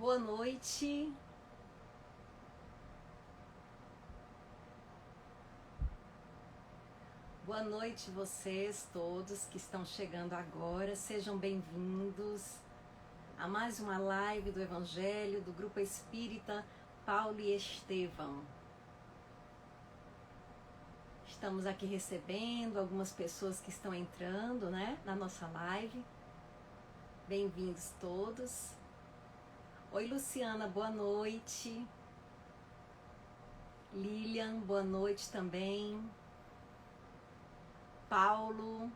Boa noite. Boa noite vocês todos que estão chegando agora. Sejam bem-vindos a mais uma live do Evangelho do Grupo Espírita Paulo e Estevão. Estamos aqui recebendo algumas pessoas que estão entrando, na nossa live. Bem-vindos todos. Oi, Luciana, boa noite. Lilian, boa noite também. Paulo,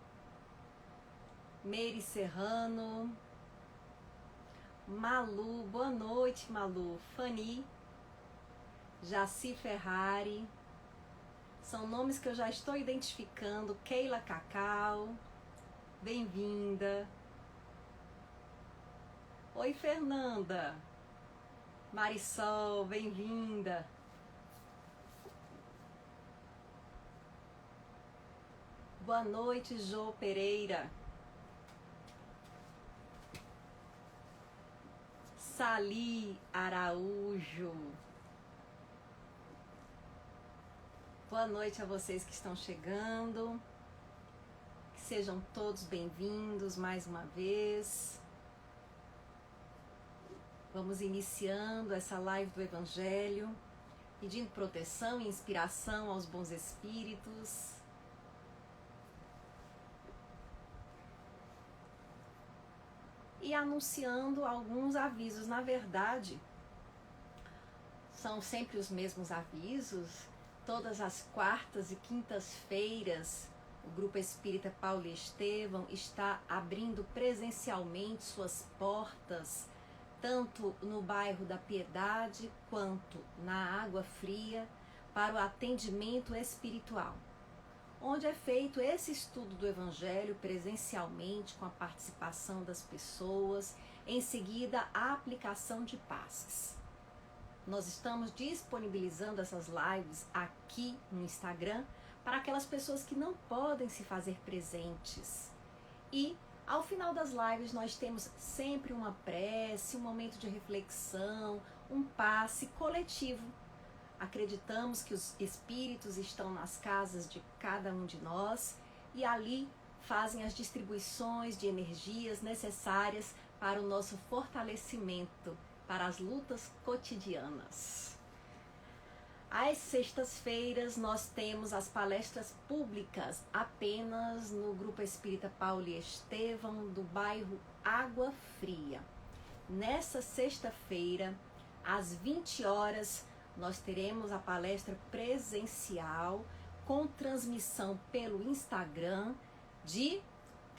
Meire Serrano, Malu, boa noite, Malu. Fanny, Jaci Ferrari, são nomes que eu já estou identificando. Keila Cacau, bem-vinda. Oi, Fernanda. Marisol, bem-vinda. Boa noite, Jô Pereira. Sali Araújo. Boa noite a vocês que estão chegando. Que sejam todos bem-vindos mais uma vez. Vamos iniciando essa live do Evangelho, pedindo proteção e inspiração aos bons espíritos. E anunciando alguns avisos. Na verdade, são sempre os mesmos avisos. Todas as quartas e quintas-feiras, o Grupo Espírita Paulo e Estevão está abrindo presencialmente suas portas, tanto no bairro da Piedade quanto na Água Fria, para o atendimento espiritual, onde é feito esse estudo do Evangelho presencialmente, com a participação das pessoas, em seguida a aplicação de passes. Nós estamos disponibilizando essas lives aqui no Instagram para aquelas pessoas que não podem se fazer presentes. E ao final das lives nós temos sempre uma prece, um momento de reflexão, um passe coletivo. Acreditamos que os espíritos estão nas casas de cada um de nós e ali fazem as distribuições de energias necessárias para o nosso fortalecimento, para as lutas cotidianas. Às sextas-feiras nós temos as palestras públicas apenas no Grupo Espírita Paulo e Estevão, do bairro Água Fria. Nessa sexta-feira, às 20 horas, nós teremos a palestra presencial com transmissão pelo Instagram de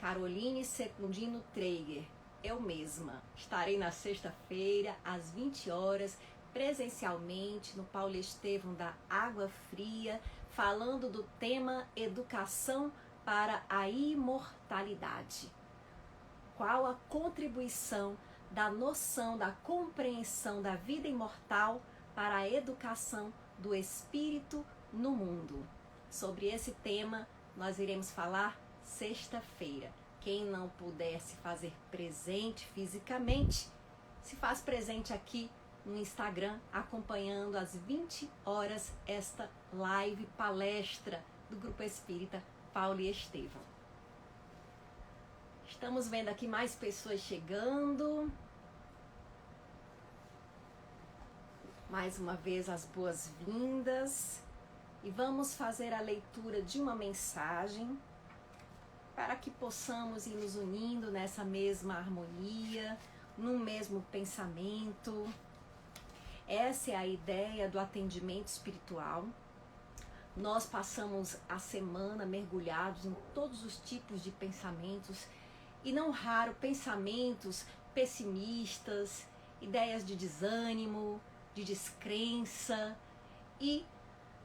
Caroline Secundino Traeger. Eu mesma estarei na sexta-feira, às 20 horas, presencialmente no Paulo Estevão da Água Fria, falando do tema Educação para a Imortalidade. Qual a contribuição da noção da compreensão da vida imortal para a educação do espírito no mundo? Sobre esse tema nós iremos falar sexta-feira. Quem não puder se fazer presente fisicamente, se faz presente aqui no Instagram, acompanhando às 20 horas esta live palestra do Grupo Espírita Paulo e Estevão. Estamos vendo aqui mais pessoas chegando. Mais uma vez as boas-vindas. E vamos fazer a leitura de uma mensagem para que possamos ir nos unindo nessa mesma harmonia, num mesmo pensamento. Essa é a ideia do atendimento espiritual. Nós passamos a semana mergulhados em todos os tipos de pensamentos e não raro pensamentos pessimistas, ideias de desânimo, de descrença. E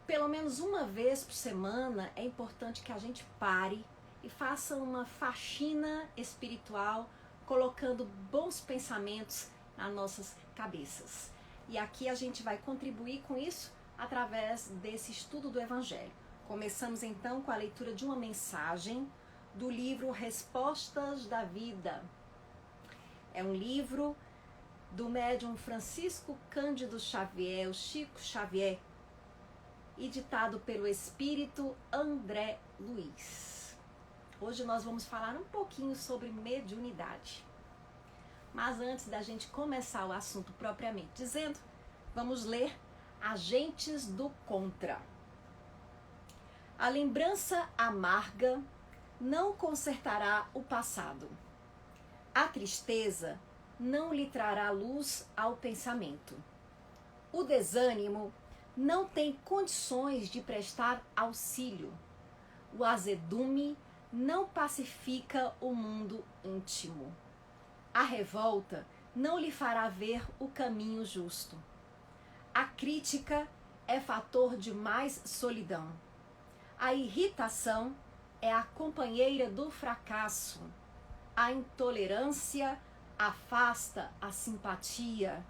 pelo menos uma vez por semana é importante que a gente pare e faça uma faxina espiritual, colocando bons pensamentos nas nossas cabeças. E aqui a gente vai contribuir com isso através desse estudo do Evangelho. Começamos então com a leitura de uma mensagem do livro Respostas da Vida. É um livro do médium Francisco Cândido Xavier, o Chico Xavier, e ditado pelo espírito André Luiz. Hoje nós vamos falar um pouquinho sobre mediunidade. Mas antes da gente começar o assunto propriamente dizendo, vamos ler Agentes do Contra. A lembrança amarga não consertará o passado. A tristeza não lhe trará luz ao pensamento. O desânimo não tem condições de prestar auxílio. O azedume não pacifica o mundo íntimo. A revolta não lhe fará ver o caminho justo. A crítica é fator de mais solidão. A irritação é a companheira do fracasso. A intolerância afasta a simpatia.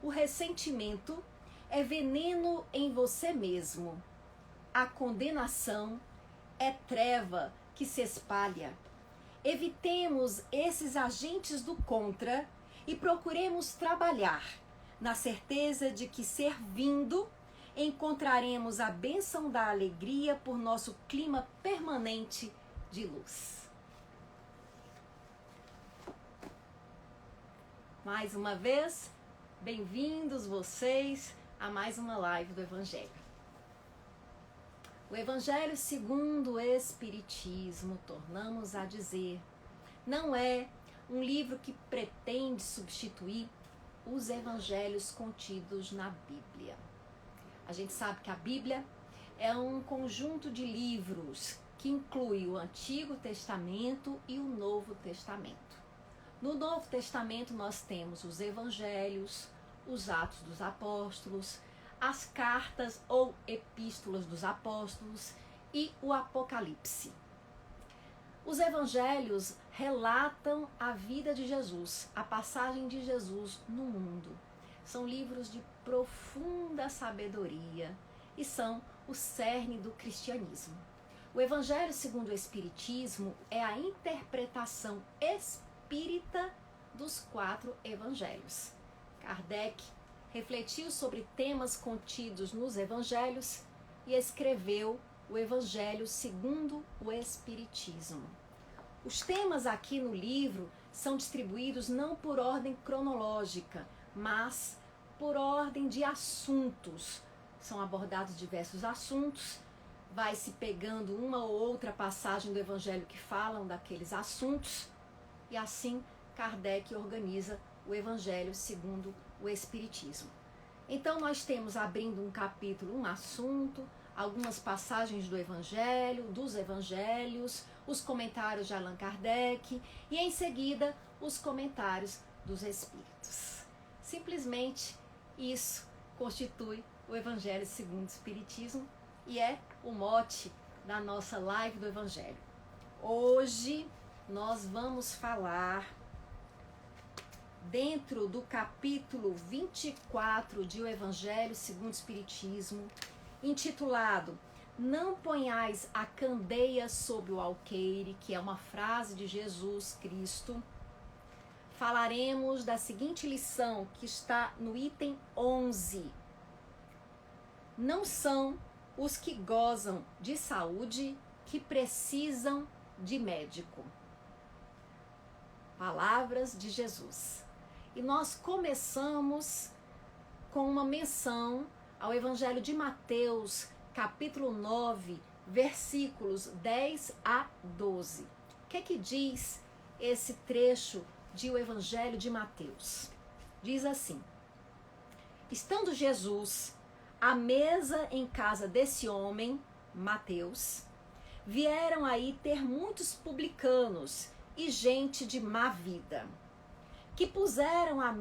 O ressentimento é veneno em você mesmo. A condenação é treva que se espalha. Evitemos esses agentes do contra e procuremos trabalhar na certeza de que, servindo, encontraremos a bênção da alegria por nosso clima permanente de luz. Mais uma vez, bem-vindos vocês a mais uma live do Evangelho. O Evangelho segundo o Espiritismo, tornamos a dizer, não é um livro que pretende substituir os evangelhos contidos na Bíblia. A gente sabe que a Bíblia é um conjunto de livros que inclui o Antigo Testamento e o Novo Testamento. No Novo Testamento nós temos os evangelhos, os Atos dos Apóstolos, as cartas ou epístolas dos apóstolos e o Apocalipse. Os evangelhos relatam a vida de Jesus, a passagem de Jesus no mundo. São livros de profunda sabedoria e são o cerne do cristianismo. O Evangelho segundo o Espiritismo é a interpretação espírita dos 4 evangelhos. Kardec refletiu sobre temas contidos nos evangelhos e escreveu o Evangelho segundo o Espiritismo. Os temas aqui no livro são distribuídos não por ordem cronológica, mas por ordem de assuntos. São abordados diversos assuntos, vai se pegando uma ou outra passagem do Evangelho que falam daqueles assuntos, e assim Kardec organiza o Evangelho segundo o Espiritismo. Então nós temos, abrindo um capítulo, um assunto, algumas passagens do Evangelho, dos Evangelhos, os comentários de Allan Kardec e em seguida os comentários dos Espíritos. Simplesmente isso constitui o Evangelho segundo o Espiritismo e é o mote da nossa live do Evangelho. Hoje nós vamos falar dentro do capítulo 24 de O Evangelho segundo o Espiritismo, intitulado Não ponhais a candeia sob o alqueire, que é uma frase de Jesus Cristo. Falaremos da seguinte lição que está no item 11. Não são os que gozam de saúde que precisam de médico. Palavras de Jesus. E nós começamos com uma menção ao Evangelho de Mateus, capítulo 9, versículos 10 a 12. O que diz esse trecho de O Evangelho de Mateus? Diz assim: estando Jesus à mesa em casa desse homem, Mateus, vieram aí ter muitos publicanos e gente de má vida, que se puseram à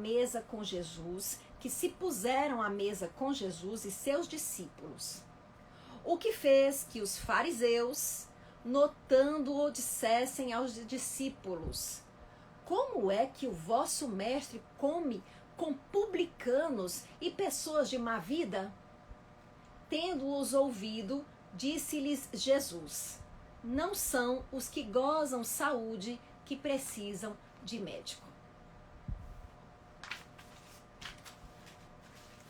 mesa com Jesus e seus discípulos. O que fez que os fariseus, notando-o, dissessem aos discípulos: como é que o vosso mestre come com publicanos e pessoas de má vida? Tendo-os ouvido, disse-lhes Jesus: não são os que gozam saúde que precisam de médico.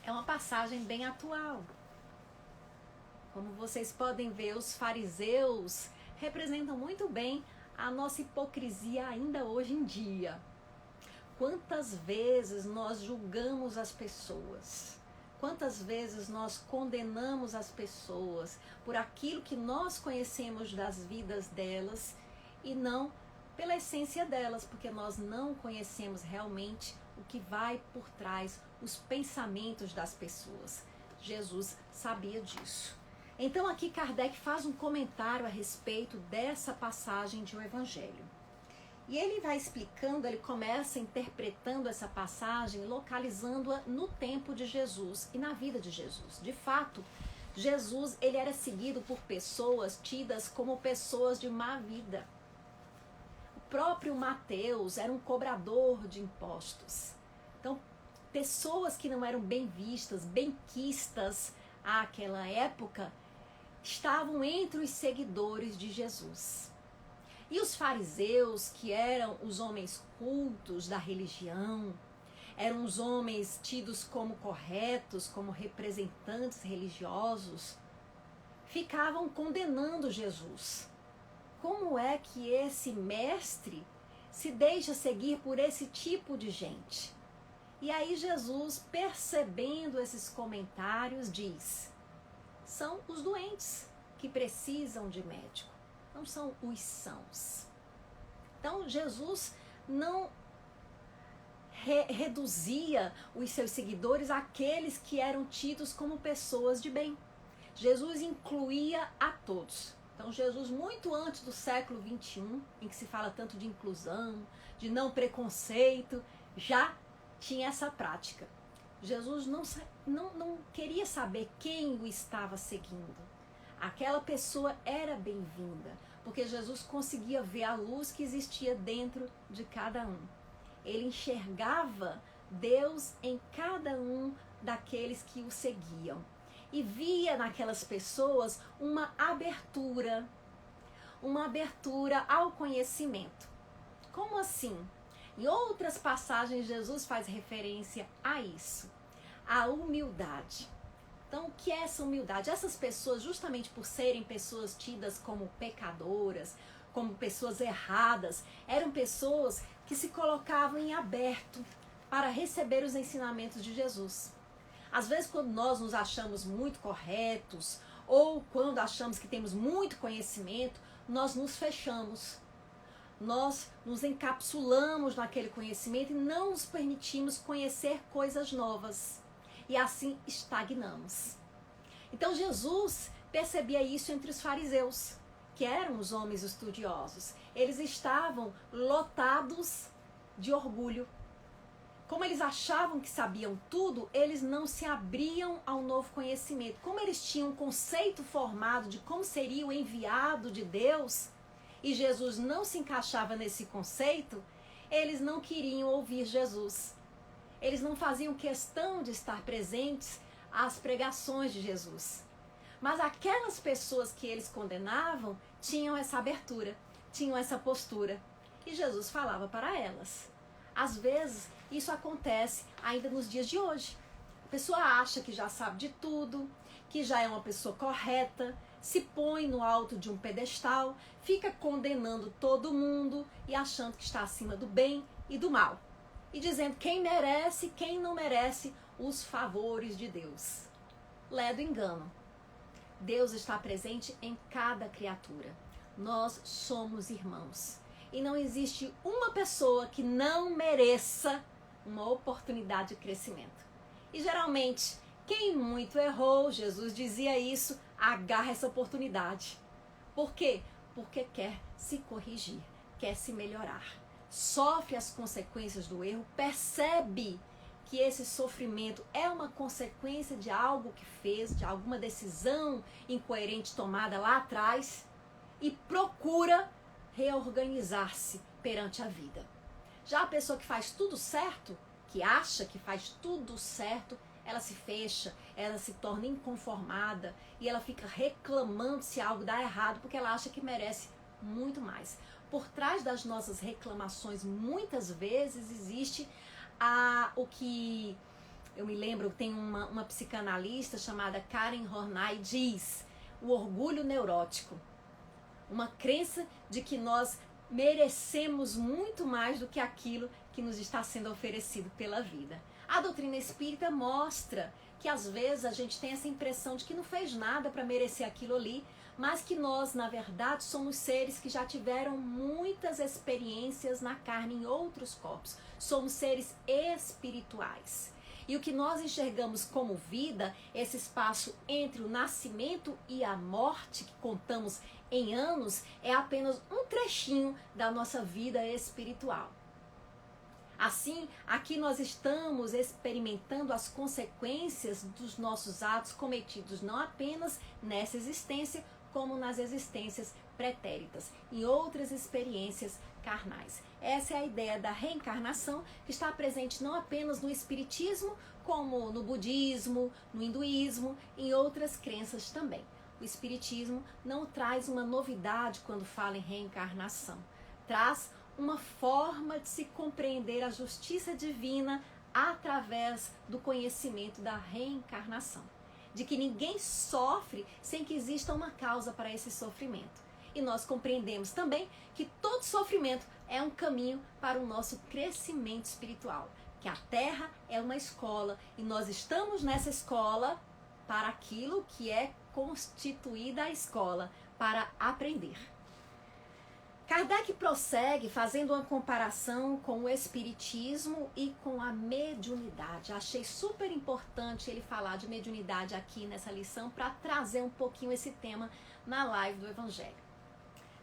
É uma passagem bem atual. Como vocês podem ver, os fariseus representam muito bem a nossa hipocrisia ainda hoje em dia. Quantas vezes nós julgamos as pessoas? Quantas vezes nós condenamos as pessoas por aquilo que nós conhecemos das vidas delas e não pela essência delas, porque nós não conhecemos realmente o que vai por trás, os pensamentos das pessoas. Jesus sabia disso. Então aqui Kardec faz um comentário a respeito dessa passagem de O Evangelho. E ele vai explicando, ele começa interpretando essa passagem, localizando-a no tempo de Jesus e na vida de Jesus. De fato, Jesus ele era seguido por pessoas tidas como pessoas de má vida. O próprio Mateus era um cobrador de impostos. Então, pessoas que não eram bem vistas, benquistas àquela época, estavam entre os seguidores de Jesus. E os fariseus, que eram os homens cultos da religião, eram os homens tidos como corretos, como representantes religiosos, ficavam condenando Jesus. Como é que esse mestre se deixa seguir por esse tipo de gente? E aí Jesus, percebendo esses comentários, diz: são os doentes que precisam de médico, não são os sãos. Então Jesus não reduzia os seus seguidores àqueles que eram tidos como pessoas de bem. Jesus incluía a todos. Então Jesus, muito antes do século XXI, em que se fala tanto de inclusão, de não preconceito, já tinha essa prática. Jesus não queria saber quem o estava seguindo. Aquela pessoa era bem-vinda, porque Jesus conseguia ver a luz que existia dentro de cada um. Ele enxergava Deus em cada um daqueles que o seguiam. E via naquelas pessoas uma abertura ao conhecimento. Como assim? Em outras passagens, Jesus faz referência a isso, a humildade. Então, o que é essa humildade? Essas pessoas, justamente por serem pessoas tidas como pecadoras, como pessoas erradas, eram pessoas que se colocavam em aberto para receber os ensinamentos de Jesus. Às vezes, quando nós nos achamos muito corretos, ou quando achamos que temos muito conhecimento, nós nos fechamos. Nós nos encapsulamos naquele conhecimento e não nos permitimos conhecer coisas novas. E assim estagnamos. Então Jesus percebia isso entre os fariseus, que eram os homens estudiosos. Eles estavam lotados de orgulho. Como eles achavam que sabiam tudo, eles não se abriam ao novo conhecimento. Como eles tinham um conceito formado de como seria o enviado de Deus, e Jesus não se encaixava nesse conceito, eles não queriam ouvir Jesus. Eles não faziam questão de estar presentes às pregações de Jesus. Mas aquelas pessoas que eles condenavam tinham essa abertura, tinham essa postura. E Jesus falava para elas. Às vezes, isso acontece ainda nos dias de hoje. A pessoa acha que já sabe de tudo, que já é uma pessoa correta, se põe no alto de um pedestal, fica condenando todo mundo e achando que está acima do bem e do mal. E dizendo quem merece, quem não merece os favores de Deus. Ledo engano. Deus está presente em cada criatura. Nós somos irmãos. E não existe uma pessoa que não mereça uma oportunidade de crescimento. E geralmente, quem muito errou, Jesus dizia isso, agarra essa oportunidade. Por quê? Porque quer se corrigir, quer se melhorar. Sofre as consequências do erro, percebe que esse sofrimento é uma consequência de algo que fez, de alguma decisão incoerente tomada lá atrás e procura reorganizar-se perante a vida. Já a pessoa que faz tudo certo, que acha que faz tudo certo, ela se fecha, ela se torna inconformada e ela fica reclamando se algo dá errado porque ela acha que merece muito mais. Por trás das nossas reclamações, muitas vezes existe o que eu me lembro, tem uma psicanalista chamada Karen Horney, diz: o orgulho neurótico. Uma crença de que nós merecemos muito mais do que aquilo que nos está sendo oferecido pela vida. A doutrina espírita mostra que às vezes a gente tem essa impressão de que não fez nada para merecer aquilo ali, mas que nós, na verdade, somos seres que já tiveram muitas experiências na carne em outros corpos. Somos seres espirituais. E o que nós enxergamos como vida, esse espaço entre o nascimento e a morte, que contamos em anos, é apenas um trechinho da nossa vida espiritual. Assim, aqui nós estamos experimentando as consequências dos nossos atos cometidos não apenas nessa existência, como nas existências pretéritas, em outras experiências carnais. Essa é a ideia da reencarnação, que está presente não apenas no espiritismo, como no budismo, no hinduísmo e em outras crenças também. O espiritismo não traz uma novidade quando fala em reencarnação. Traz uma forma de se compreender a justiça divina através do conhecimento da reencarnação. De que ninguém sofre sem que exista uma causa para esse sofrimento. E nós compreendemos também que todo sofrimento é um caminho para o nosso crescimento espiritual. Que a Terra é uma escola e nós estamos nessa escola para aquilo que é constituída a escola, para aprender. Kardec prossegue fazendo uma comparação com o espiritismo e com a mediunidade. Achei super importante ele falar de mediunidade aqui nessa lição para trazer um pouquinho esse tema na live do Evangelho.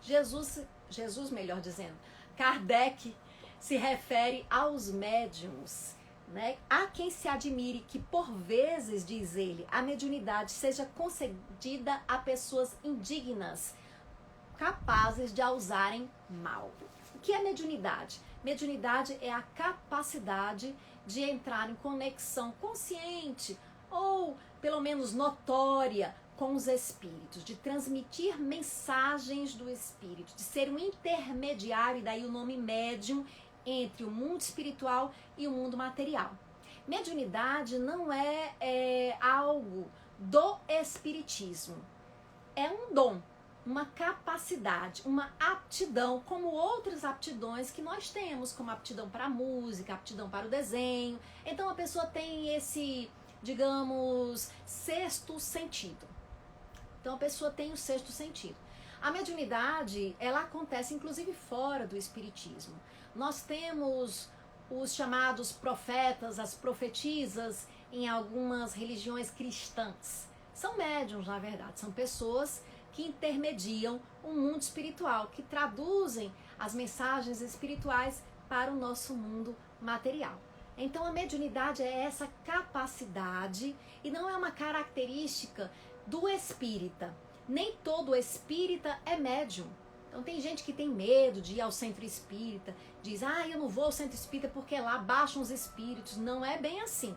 Jesus, melhor dizendo, Kardec se refere aos médiuns, né? Há quem se admire que por vezes, diz ele, a mediunidade seja concedida a pessoas indignas, capazes de a usarem mal. O que é mediunidade? Mediunidade é a capacidade de entrar em conexão consciente ou pelo menos notória com os espíritos, de transmitir mensagens do espírito, de ser um intermediário, e daí o nome médium, entre o mundo espiritual e o mundo material. Mediunidade não é algo do espiritismo, é um dom, uma capacidade, uma aptidão, como outras aptidões que nós temos, como aptidão para a música, aptidão para o desenho. Então a pessoa tem esse, digamos, sexto sentido. Então a pessoa tem o sexto sentido. A mediunidade, ela acontece inclusive fora do espiritismo. Nós temos os chamados profetas, as profetisas em algumas religiões cristãs. São médiuns, na verdade, são pessoas que intermediam o mundo espiritual, que traduzem as mensagens espirituais para o nosso mundo material. Então a mediunidade é essa capacidade e não é uma característica do espírita. Nem todo espírita é médium. Então tem gente que tem medo de ir ao centro espírita, diz, eu não vou ao centro espírita porque lá baixam os espíritos. Não é bem assim.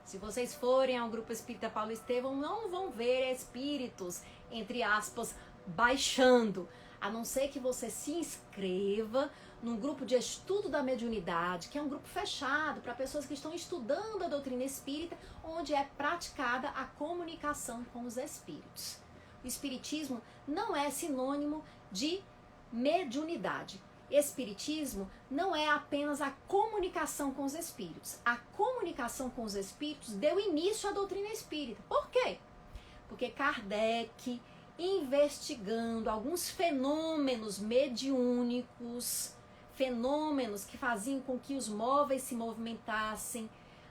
Se vocês forem ao grupo espírita Paulo Estevão, não vão ver espíritos, entre aspas, baixando. A não ser que você se inscreva num grupo de estudo da mediunidade, que é um grupo fechado para pessoas que estão estudando a doutrina espírita, onde é praticada a comunicação com os espíritos. O espiritismo não é sinônimo de mediunidade. Espiritismo não é apenas a comunicação com os espíritos. A comunicação com os espíritos deu início à doutrina espírita. Por quê? Porque Kardec, investigando alguns fenômenos mediúnicos, fenômenos que faziam com que os móveis se movimentassem,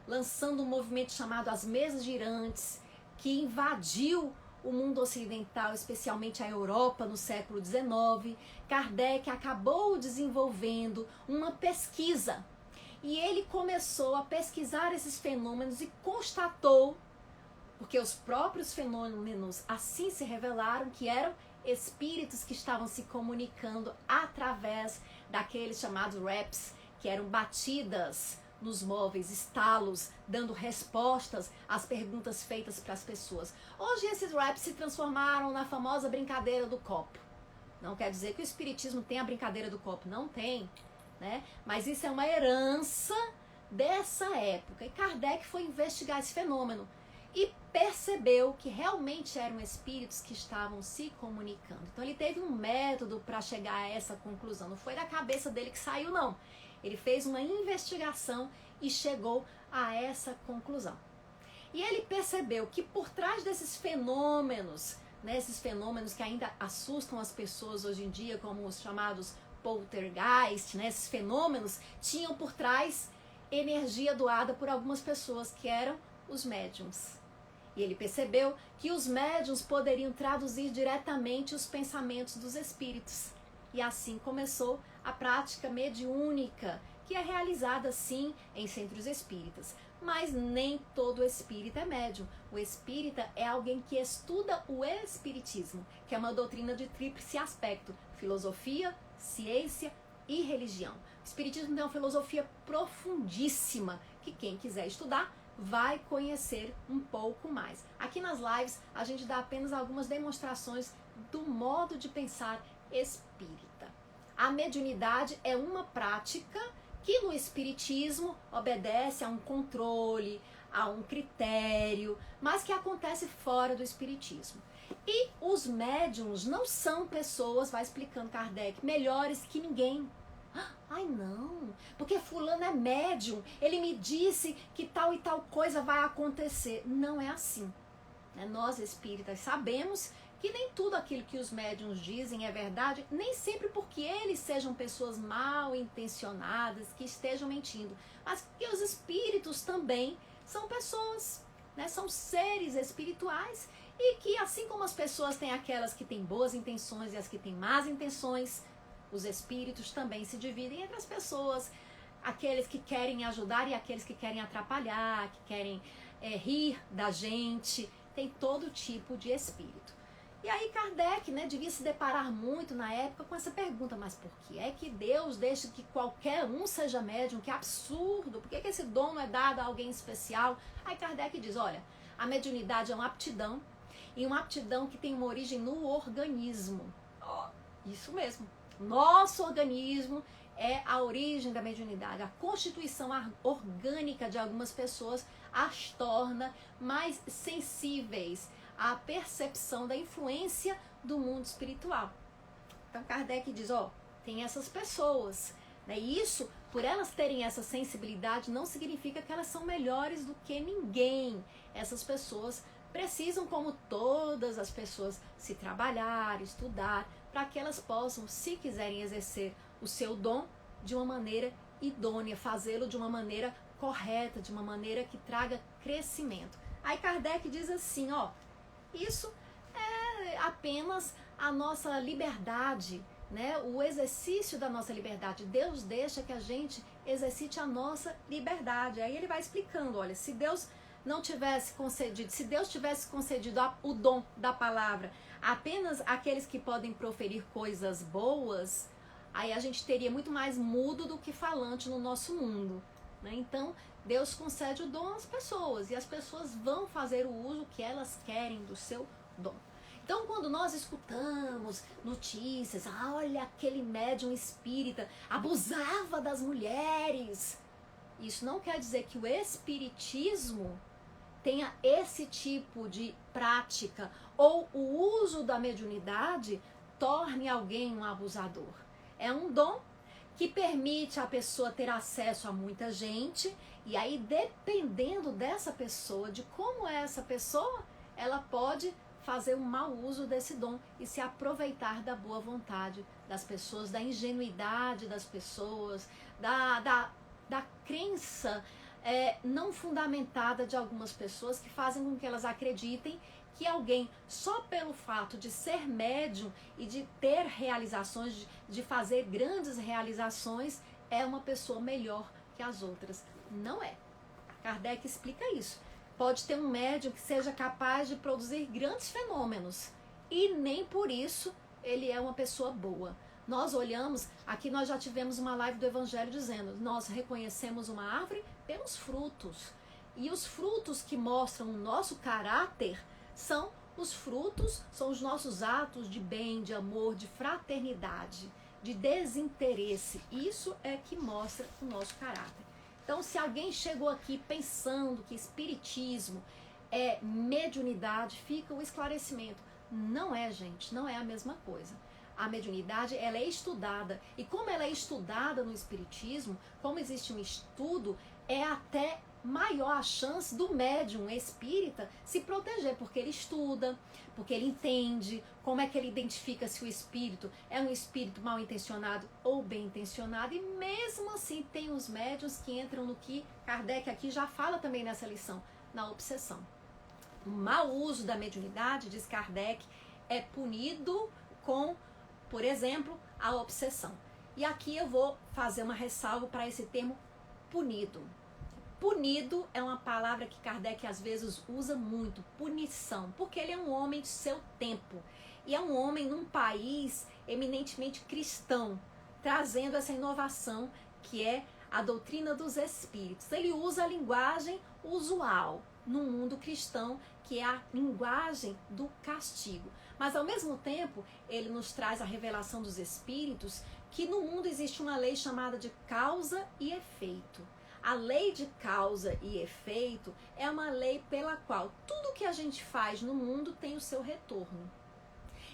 lançando um movimento chamado as mesas girantes, que invadiu o mundo ocidental, especialmente a Europa no século XIX, Kardec acabou desenvolvendo uma pesquisa. E ele começou a pesquisar esses fenômenos e constatou, porque os próprios fenômenos assim se revelaram, que eram espíritos que estavam se comunicando através daqueles chamados raps, que eram batidas nos móveis, estalos, dando respostas às perguntas feitas para as pessoas. Hoje esses raps se transformaram na famosa brincadeira do copo. Não quer dizer que o espiritismo tem a brincadeira do copo, não tem, né? Mas isso é uma herança dessa época. E Kardec foi investigar esse fenômeno e percebeu que realmente eram espíritos que estavam se comunicando. Então ele teve um método para chegar a essa conclusão. Não foi da cabeça dele que saiu, não. Ele fez uma investigação e chegou a essa conclusão. E ele percebeu que por trás desses fenômenos, né, esses fenômenos que ainda assustam as pessoas hoje em dia, como os chamados poltergeist, né, esses fenômenos tinham por trás energia doada por algumas pessoas que eram os médiums. E ele percebeu que os médiums poderiam traduzir diretamente os pensamentos dos espíritos. E assim começou a prática mediúnica, que é realizada sim em centros espíritas. Mas nem todo espírita é médium. O espírita é alguém que estuda o espiritismo, que é uma doutrina de tríplice aspecto: filosofia, ciência e religião. O espiritismo tem uma filosofia profundíssima, que quem quiser estudar vai conhecer um pouco mais. Aqui nas lives a gente dá apenas algumas demonstrações do modo de pensar espírita. A mediunidade é uma prática que no espiritismo obedece a um controle, a um critério, mas que acontece fora do espiritismo. E os médiums não são pessoas, vai explicando Kardec, melhores que ninguém. Ai não, porque fulano é médium, ele me disse que tal e tal coisa vai acontecer. Não é assim. Nós espíritas sabemos que nem tudo aquilo que os médiums dizem é verdade, nem sempre porque eles sejam pessoas mal intencionadas, que estejam mentindo, mas que os espíritos também são pessoas, né? São seres espirituais, e que assim como as pessoas têm aquelas que têm boas intenções e as que têm más intenções, os espíritos também se dividem entre as pessoas, aqueles que querem ajudar e aqueles que querem atrapalhar, que querem rir da gente. Tem todo tipo de espírito. E aí Kardec, né, devia se deparar muito na época com essa pergunta: mas por que é que Deus deixa que qualquer um seja médium? Que absurdo! Por que esse dom não é dado a alguém especial? Aí Kardec diz: olha, a mediunidade é uma aptidão, e uma aptidão que tem uma origem no organismo. Isso mesmo. Nosso organismo é a origem da mediunidade. A constituição orgânica de algumas pessoas as torna mais sensíveis à percepção da influência do mundo espiritual. Então Kardec diz, tem essas pessoas, né? E isso, por elas terem essa sensibilidade, não significa que elas são melhores do que ninguém. Essas pessoas precisam, como todas as pessoas, se trabalhar, estudar, para que elas possam, se quiserem exercer o seu dom de uma maneira idônea, fazê-lo de uma maneira correta, de uma maneira que traga crescimento. Aí Kardec diz assim, isso é apenas a nossa liberdade, né? O exercício da nossa liberdade. Deus deixa que a gente exercite a nossa liberdade. Aí ele vai explicando, olha, se Deus não tivesse concedido, se Deus tivesse concedido o dom da palavra apenas àqueles que podem proferir coisas boas, aí a gente teria muito mais mudo do que falante no nosso mundo, né? Então, Deus concede o dom às pessoas, e as pessoas vão fazer o uso que elas querem do seu dom. Então, quando nós escutamos notícias, olha, aquele médium espírita abusava das mulheres, isso não quer dizer que o espiritismo tenha esse tipo de prática, ou o uso da mediunidade torne alguém um abusador. É um dom que permite a pessoa ter acesso a muita gente, e aí, dependendo dessa pessoa, de como é essa pessoa, ela pode fazer um mau uso desse dom e se aproveitar da boa vontade das pessoas, da ingenuidade das pessoas, da crença não fundamentada de algumas pessoas, que fazem com que elas acreditem que alguém, só pelo fato de ser médium e de ter realizações, de fazer grandes realizações, é uma pessoa melhor que as outras. Não é. Kardec explica isso. Pode ter um médium que seja capaz de produzir grandes fenômenos, e nem por isso ele é uma pessoa boa. Nós olhamos, aqui nós já tivemos uma live do Evangelho dizendo, nós reconhecemos uma árvore pelos frutos. E os frutos que mostram o nosso caráter são os frutos, são os nossos atos de bem, de amor, de fraternidade, de desinteresse. Isso é que mostra o nosso caráter. Então, se alguém chegou aqui pensando que espiritismo é mediunidade, fica o esclarecimento. Não é, gente, não é a mesma coisa. A mediunidade, ela é estudada. E como ela é estudada no espiritismo, como existe um estudo, é até maior a chance do médium espírita se proteger, porque ele estuda, porque ele entende como é que ele identifica se o espírito é um espírito mal intencionado ou bem intencionado, e mesmo assim tem os médiuns que entram no que Kardec aqui já fala também nessa lição, na obsessão. O mau uso da mediunidade, diz Kardec, é punido com, por exemplo, a obsessão. E aqui eu vou fazer uma ressalva para esse termo punido. Punido é uma palavra que Kardec às vezes usa muito, punição, porque ele é um homem de seu tempo. E é um homem num país eminentemente cristão, trazendo essa inovação que é a doutrina dos espíritos. Ele usa a linguagem usual no mundo cristão, que é a linguagem do castigo. Mas ao mesmo tempo, ele nos traz a revelação dos espíritos, que no mundo existe uma lei chamada de causa e efeito. A lei de causa e efeito é uma lei pela qual tudo que a gente faz no mundo tem o seu retorno.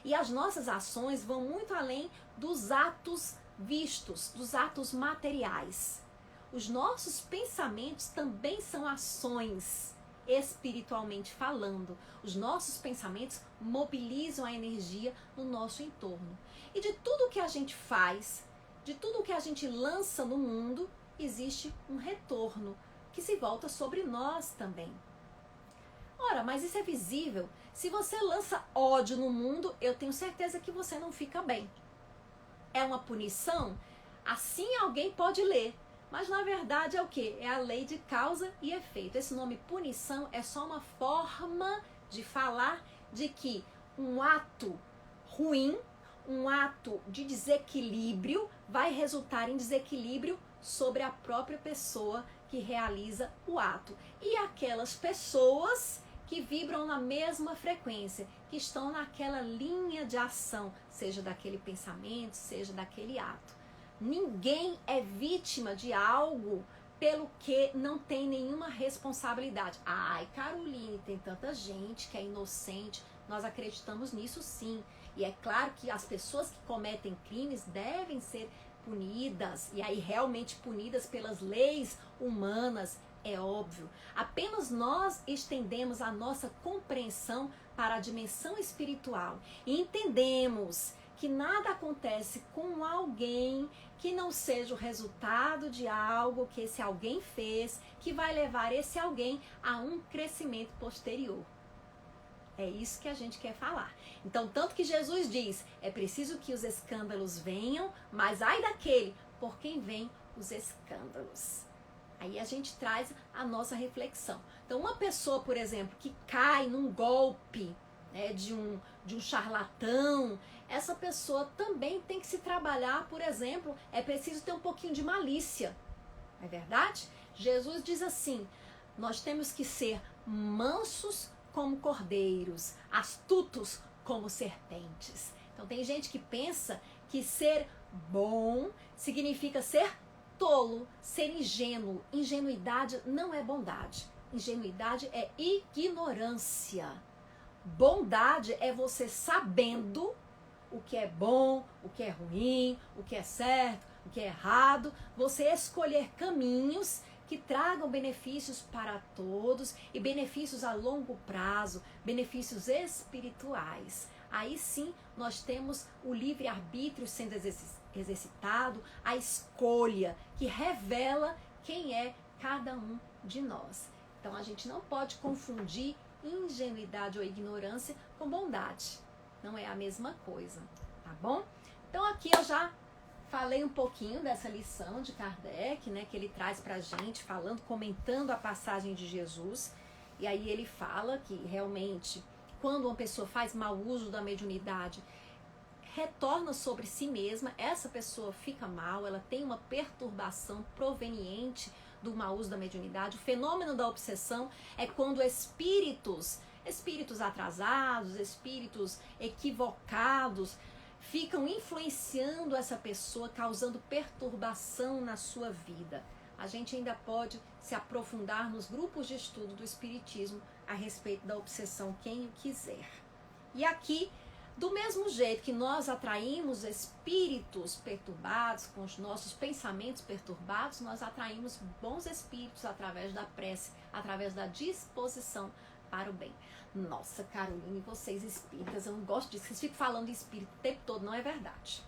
E as nossas ações vão muito além dos atos vistos, dos atos materiais. Os nossos pensamentos também são ações, espiritualmente falando. Os nossos pensamentos mobilizam a energia no nosso entorno. E de tudo que a gente faz, de tudo que a gente lança no mundo, existe um retorno que se volta sobre nós também. Ora, mas isso é visível. Se você lança ódio no mundo, eu tenho certeza que você não fica bem. É uma punição? Assim alguém pode ler. Mas na verdade é o quê? É a lei de causa e efeito. Esse nome punição é só uma forma de falar de que um ato ruim, um ato de desequilíbrio, vai resultar em desequilíbrio sobre a própria pessoa que realiza o ato. E aquelas pessoas que vibram na mesma frequência, que estão naquela linha de ação, seja daquele pensamento, seja daquele ato. Ninguém é vítima de algo pelo que não tem nenhuma responsabilidade. Ai, Caroline, tem tanta gente que é inocente. Nós acreditamos nisso sim. E é claro que as pessoas que cometem crimes devem ser punidas, e aí realmente punidas pelas leis humanas, é óbvio. Apenas nós estendemos a nossa compreensão para a dimensão espiritual e entendemos que nada acontece com alguém que não seja o resultado de algo que esse alguém fez, que vai levar esse alguém a um crescimento posterior. É isso que a gente quer falar. Então, tanto que Jesus diz, é preciso que os escândalos venham, mas ai daquele por quem vem os escândalos. Aí a gente traz a nossa reflexão. Então, uma pessoa, por exemplo, que cai num golpe, né, de um charlatão, essa pessoa também tem que se trabalhar, por exemplo, é preciso ter um pouquinho de malícia. Não é verdade? Jesus diz assim, nós temos que ser mansos como cordeiros, astutos como serpentes. Então tem gente que pensa que ser bom significa ser tolo, ser ingênuo. Ingenuidade não é bondade. Ingenuidade é ignorância. Bondade é você sabendo o que é bom, o que é ruim, o que é certo, o que é errado, você escolher caminhos que tragam benefícios para todos e benefícios a longo prazo, benefícios espirituais. Aí sim nós temos o livre-arbítrio sendo exercitado, a escolha que revela quem é cada um de nós. Então a gente não pode confundir ingenuidade ou ignorância com bondade. Não é a mesma coisa, tá bom? Então aqui eu já falei um pouquinho dessa lição de Kardec, né, que ele traz pra gente, comentando a passagem de Jesus. E aí ele fala que realmente, quando uma pessoa faz mau uso da mediunidade, retorna sobre si mesma, essa pessoa fica mal, ela tem uma perturbação proveniente do mau uso da mediunidade. O fenômeno da obsessão é quando espíritos atrasados, espíritos equivocados, ficam influenciando essa pessoa, causando perturbação na sua vida. a gente ainda pode se aprofundar nos grupos de estudo do Espiritismo a respeito da obsessão, quem o quiser. E aqui, do mesmo jeito que nós atraímos espíritos perturbados, com os nossos pensamentos perturbados, nós atraímos bons espíritos através da prece, através da disposição para o bem. Nossa, Caroline, vocês espíritas, eu não gosto disso, vocês ficam falando de espírito o tempo todo, não é verdade.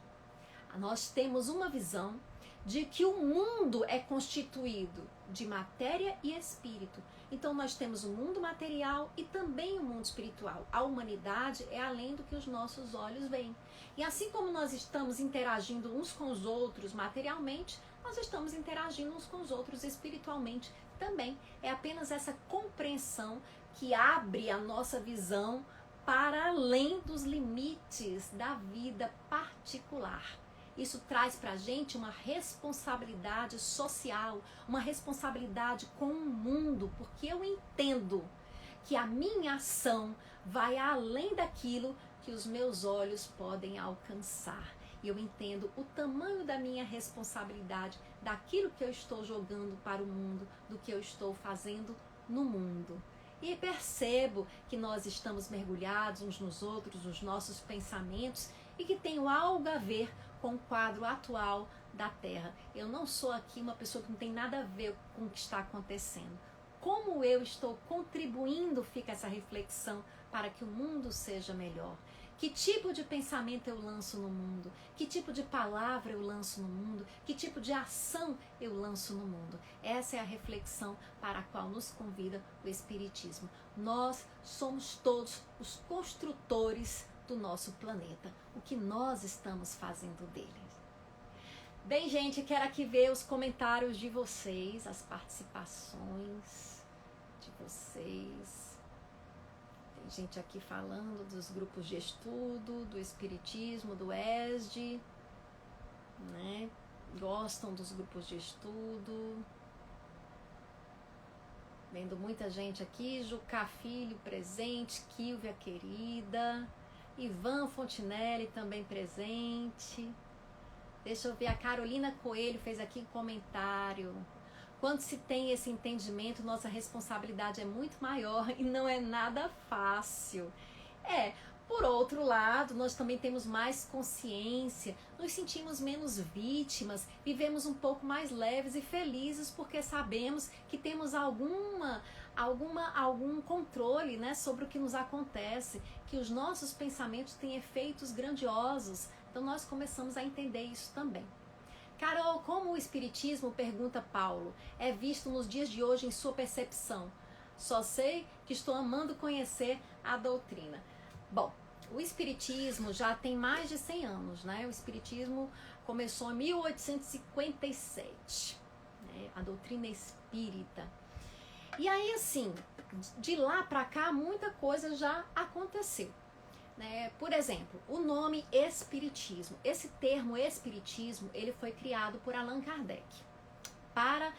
Nós temos uma visão de que o mundo é constituído de matéria e espírito. Então nós temos o mundo material e também o mundo espiritual. A humanidade é além do que os nossos olhos veem. E assim como nós estamos interagindo uns com os outros materialmente, nós estamos interagindo uns com os outros espiritualmente também. É apenas essa compreensão que abre a nossa visão para além dos limites da vida particular. Isso traz para a gente uma responsabilidade social, uma responsabilidade com o mundo, porque eu entendo que a minha ação vai além daquilo que os meus olhos podem alcançar. E eu entendo o tamanho da minha responsabilidade, daquilo que eu estou jogando para o mundo, do que eu estou fazendo no mundo. E percebo que nós estamos mergulhados uns nos outros, nos nossos pensamentos, e que tem algo a ver com o quadro atual da Terra. Eu não sou aqui uma pessoa que não tem nada a ver com o que está acontecendo. Como eu estou contribuindo, fica essa reflexão, para que o mundo seja melhor. Que tipo de pensamento eu lanço no mundo? Que tipo de palavra eu lanço no mundo? Que tipo de ação eu lanço no mundo? Essa é a reflexão para a qual nos convida o Espiritismo. Nós somos todos os construtores do nosso planeta. O que nós estamos fazendo dele? Bem, gente, quero aqui ver os comentários de vocês, as participações de vocês. Tem gente aqui falando dos grupos de estudo, do Espiritismo, do ESD, né? Gostam dos grupos de estudo. Vendo muita gente aqui, Jucá Filho presente, Quilvia querida, Ivan Fontinelli também presente. Deixa eu ver, a Carolina Coelho fez aqui um comentário. Quando se tem esse entendimento, nossa responsabilidade é muito maior e não é nada fácil. Por outro lado, nós também temos mais consciência, nos sentimos menos vítimas, vivemos um pouco mais leves e felizes porque sabemos que temos algum controle, né, sobre o que nos acontece, que os nossos pensamentos têm efeitos grandiosos. Então nós começamos a entender isso também. Carol, como o Espiritismo, pergunta Paulo, é visto nos dias de hoje em sua percepção? Só sei que estou amando conhecer a doutrina. Bom, o Espiritismo já tem mais de 100 anos, né? O Espiritismo começou em 1857, né? A doutrina espírita. E aí, assim, de lá para cá, muita coisa já aconteceu, né? Por exemplo, o nome Espiritismo. Esse termo Espiritismo, ele foi criado por Allan Kardec para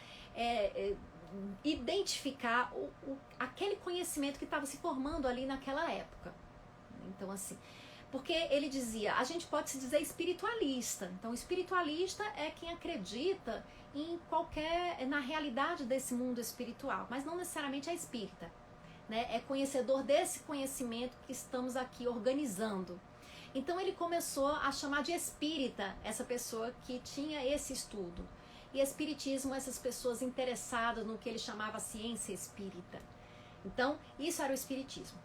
identificar aquele conhecimento que estava se formando ali naquela época. Então, assim, porque ele dizia, a gente pode se dizer espiritualista. Então, espiritualista é quem acredita na realidade desse mundo espiritual, mas não necessariamente é espírita, né? É conhecedor desse conhecimento que estamos aqui organizando. Então, ele começou a chamar de espírita essa pessoa que tinha esse estudo. E espiritismo, essas pessoas interessadas no que ele chamava ciência espírita. Então, isso era o espiritismo.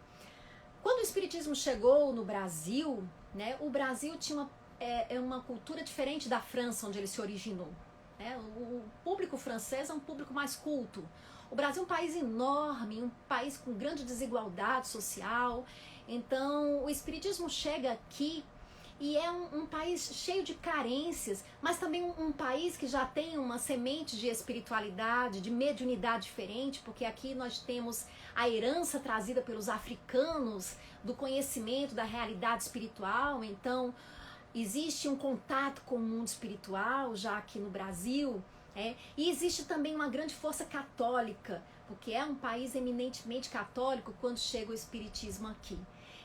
Quando o Espiritismo chegou no Brasil, né, o Brasil tinha uma cultura diferente da França, onde ele se originou. Né? O público francês é um público mais culto. O Brasil é um país enorme, um país com grande desigualdade social. Então, o Espiritismo chega aqui e é um país cheio de carências, mas também um país que já tem uma semente de espiritualidade, de mediunidade diferente, porque aqui nós temos a herança trazida pelos africanos do conhecimento da realidade espiritual. Então, existe um contato com o mundo espiritual já aqui no Brasil, e existe também uma grande força católica, porque é um país eminentemente católico quando chega o Espiritismo aqui.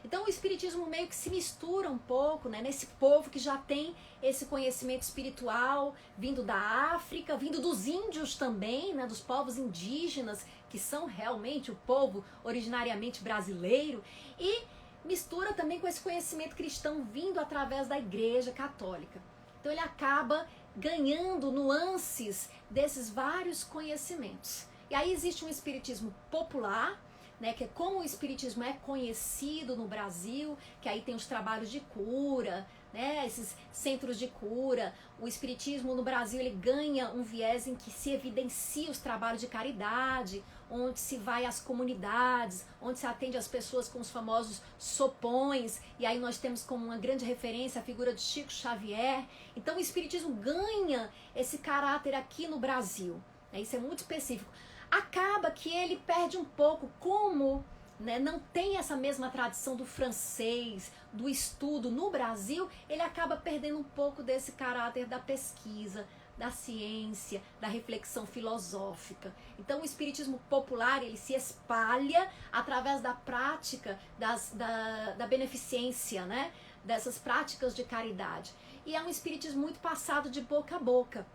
Então o espiritismo meio que se mistura um pouco, né, nesse povo que já tem esse conhecimento espiritual vindo da África, vindo dos índios também, né, dos povos indígenas, que são realmente o povo originariamente brasileiro, e mistura também com esse conhecimento cristão vindo através da Igreja Católica. Então ele acaba ganhando nuances desses vários conhecimentos. E aí existe um espiritismo popular, né, que é como o espiritismo é conhecido no Brasil, que aí tem os trabalhos de cura, né, esses centros de cura. O espiritismo no Brasil ele ganha um viés em que se evidencia os trabalhos de caridade, onde se vai às comunidades, onde se atende as pessoas com os famosos sopões, e aí nós temos como uma grande referência a figura de Chico Xavier. Então o espiritismo ganha esse caráter aqui no Brasil, né, isso é muito específico. Acaba que ele perde um pouco, como, né, não tem essa mesma tradição do francês, do estudo no Brasil, ele acaba perdendo um pouco desse caráter da pesquisa, da ciência, da reflexão filosófica. Então o espiritismo popular ele se espalha através da prática da beneficência, né, dessas práticas de caridade. E é um espiritismo muito passado de boca a boca.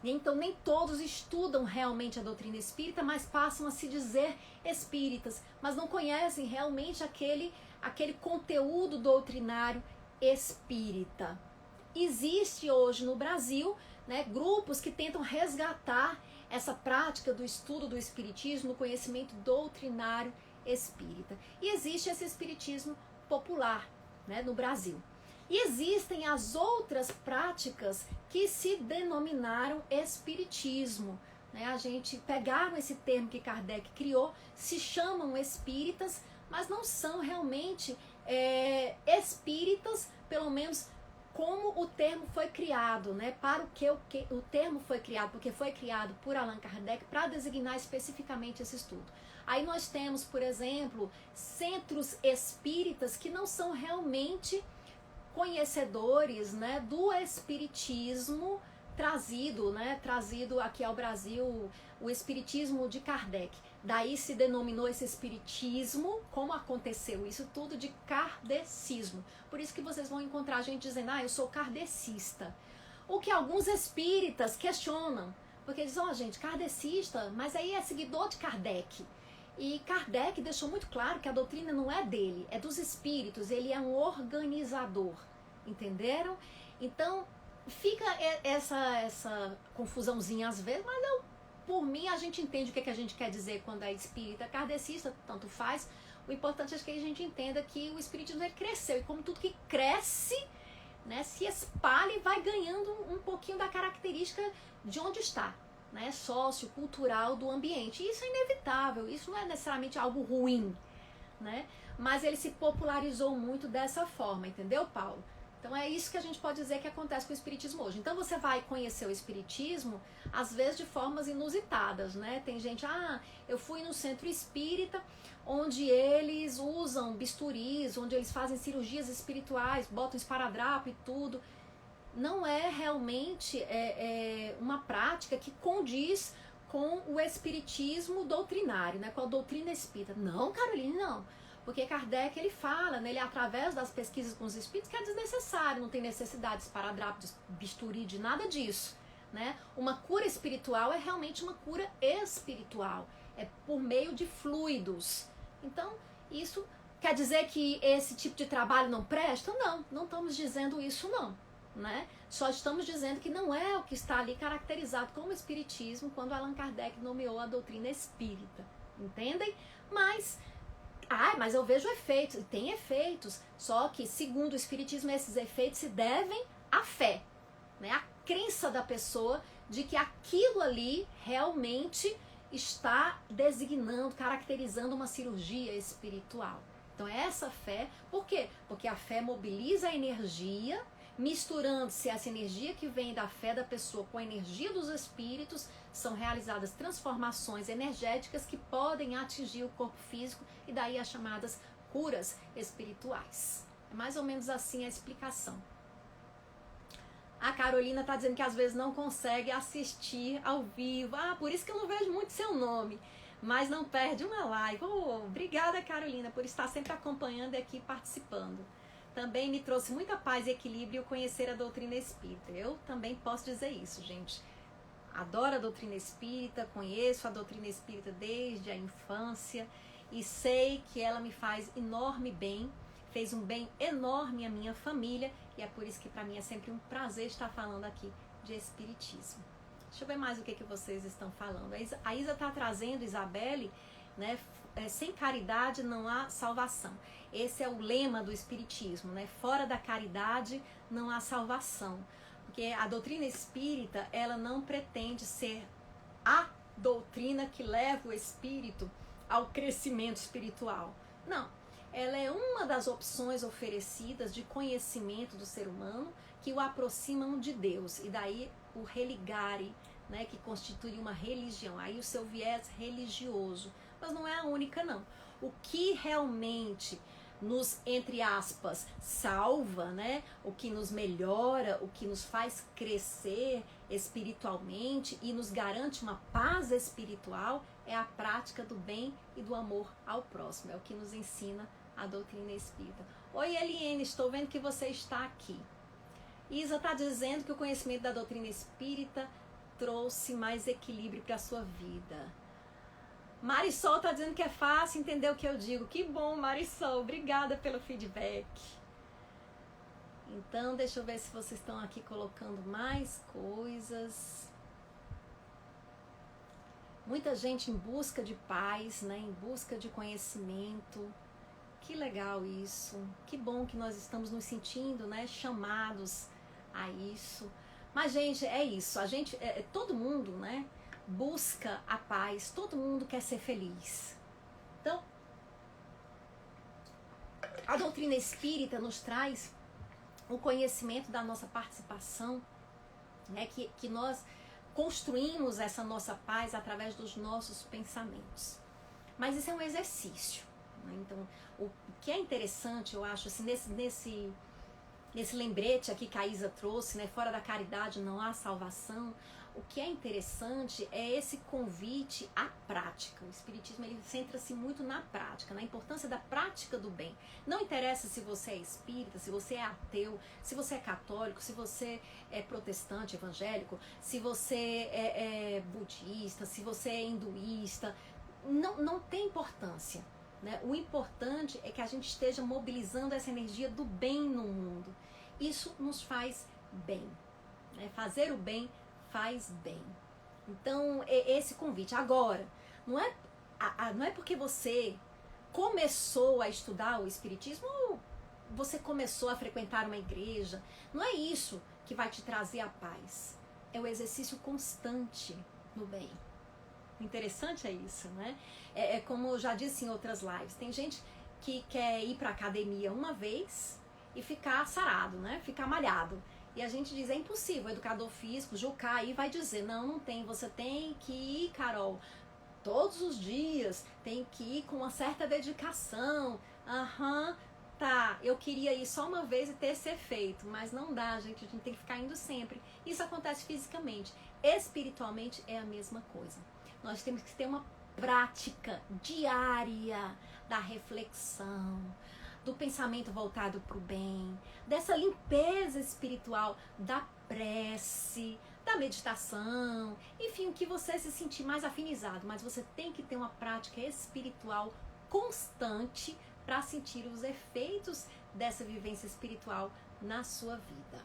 Então nem todos estudam realmente a doutrina espírita, mas passam a se dizer espíritas, mas não conhecem realmente aquele conteúdo doutrinário espírita. Existe hoje no Brasil, né, grupos que tentam resgatar essa prática do estudo do espiritismo no conhecimento doutrinário espírita. E existe esse espiritismo popular, né, no Brasil. E existem as outras práticas que se denominaram espiritismo, né? A gente pegaram esse termo que Kardec criou, se chamam espíritas, mas não são realmente espíritas, pelo menos como o termo foi criado, né? Para o que o termo foi criado, porque foi criado por Allan Kardec para designar especificamente esse estudo. Aí nós temos, por exemplo, centros espíritas que não são realmente conhecedores, né, do espiritismo trazido aqui ao Brasil, o espiritismo de Kardec. Daí se denominou esse espiritismo, como aconteceu isso tudo, de kardecismo. Por isso que vocês vão encontrar a gente dizendo, eu sou kardecista. O que alguns espíritas questionam, porque dizem, gente, kardecista, mas aí é seguidor de Kardec. E Kardec deixou muito claro que a doutrina não é dele, é dos espíritos, ele é um organizador, entenderam? Então, fica essa confusãozinha às vezes, mas por mim a gente entende o que a gente quer dizer quando é espírita, kardecista, tanto faz. O importante é que a gente entenda que o espiritismo ele cresceu, e como tudo que cresce, né, se espalha e vai ganhando um pouquinho da característica de onde está, né, sociocultural do ambiente. E isso é inevitável, isso não é necessariamente algo ruim, né, mas ele se popularizou muito dessa forma, entendeu, Paulo? Então é isso que a gente pode dizer que acontece com o espiritismo hoje. Então você vai conhecer o espiritismo, às vezes de formas inusitadas, né? Tem gente, eu fui no centro espírita, onde eles usam bisturis, onde eles fazem cirurgias espirituais, botam esparadrapo e tudo. Não é realmente uma prática que condiz com o espiritismo doutrinário, né? Com a doutrina espírita. Não, Caroline, não. Porque Kardec, ele fala, né, ele através das pesquisas com os espíritos, que é desnecessário, não tem necessidade de esparadrapo, de bisturi, de nada disso, né? Uma cura espiritual é realmente uma cura espiritual, é por meio de fluidos. Então, isso quer dizer que esse tipo de trabalho não presta? Não, não estamos dizendo isso não, né? Só estamos dizendo que não é o que está ali caracterizado como espiritismo quando Allan Kardec nomeou a doutrina espírita, entendem? Mas eu vejo efeitos, e tem efeitos, só que, segundo o espiritismo, esses efeitos se devem à fé, né? À crença da pessoa de que aquilo ali realmente está designando, caracterizando uma cirurgia espiritual. Então essa fé, por quê? Porque a fé mobiliza a energia, misturando-se essa energia que vem da fé da pessoa com a energia dos espíritos, são realizadas transformações energéticas que podem atingir o corpo físico e daí as chamadas curas espirituais. É mais ou menos assim a explicação. A Carolina está dizendo que às vezes não consegue assistir ao vivo. Por isso que eu não vejo muito seu nome. mas não perde uma live. Obrigada, Carolina, por estar sempre acompanhando e aqui participando. Também me trouxe muita paz e equilíbrio conhecer a doutrina espírita. Eu também posso dizer isso, gente. Adoro a doutrina espírita, conheço a doutrina espírita desde a infância e sei que ela me faz enorme bem, fez um bem enorme à minha família e é por isso que para mim é sempre um prazer estar falando aqui de espiritismo. Deixa eu ver mais o que vocês estão falando. A Isa está trazendo, Isabelle, né? Sem caridade não há salvação. Esse é o lema do espiritismo, né? Fora da caridade não há salvação. Porque a doutrina espírita, ela não pretende ser a doutrina que leva o espírito ao crescimento espiritual. Não. Ela é uma das opções oferecidas de conhecimento do ser humano que o aproximam de Deus. E daí o religare, né, que constitui uma religião. Aí o seu viés religioso. Mas não é a única, não. O que realmente nos, entre aspas, salva, né? O que nos melhora, o que nos faz crescer espiritualmente e nos garante uma paz espiritual é a prática do bem e do amor ao próximo. É o que nos ensina a doutrina espírita. Oi, Eliene, estou vendo que você está aqui. Isa está dizendo que o conhecimento da doutrina espírita trouxe mais equilíbrio para a sua vida. Marisol está dizendo que é fácil entender o que eu digo. Que bom, Marisol. Obrigada pelo feedback. Então, deixa eu ver se vocês estão aqui colocando mais coisas. Muita gente em busca de paz, né? Em busca de conhecimento. Que legal isso. Que bom que nós estamos nos sentindo, né? Chamados a isso. Mas, gente, é isso. A gente, todo mundo, né? Busca a paz, todo mundo quer ser feliz. Então, a doutrina espírita nos traz o conhecimento da nossa participação, né, que nós construímos essa nossa paz através dos nossos pensamentos. Mas isso é um exercício, né? Então, o que é interessante, eu acho, assim, nesse lembrete aqui que a Isa trouxe, né, fora da caridade não há salvação. O que é interessante é esse convite à prática. O espiritismo, ele centra-se muito na prática, na importância da prática do bem. Não interessa se você é espírita, se você é ateu, se você é católico, se você é protestante, evangélico, se você é budista, se você é hinduísta. Não tem importância, né? O importante é que a gente esteja mobilizando essa energia do bem no mundo. Isso nos faz bem, né? Fazer o bem faz bem. Então, esse convite. Agora, não é porque você começou a estudar o espiritismo ou você começou a frequentar uma igreja. Não é isso que vai te trazer a paz. É o exercício constante no bem. O interessante é isso, né? É como eu já disse em outras lives. Tem gente que quer ir para academia uma vez e ficar sarado, né? Ficar malhado. E a gente diz, é impossível, o educador físico, Jucá, aí vai dizer, não tem, você tem que ir, Carol, todos os dias, tem que ir com uma certa dedicação. Tá, eu queria ir só uma vez e ter esse efeito, mas não dá, gente, a gente tem que ficar indo sempre. Isso acontece fisicamente, espiritualmente é a mesma coisa. Nós temos que ter uma prática diária da reflexão, do pensamento voltado para o bem, dessa limpeza espiritual, da prece, da meditação, enfim, o que você se sentir mais afinizado, mas você tem que ter uma prática espiritual constante para sentir os efeitos dessa vivência espiritual na sua vida.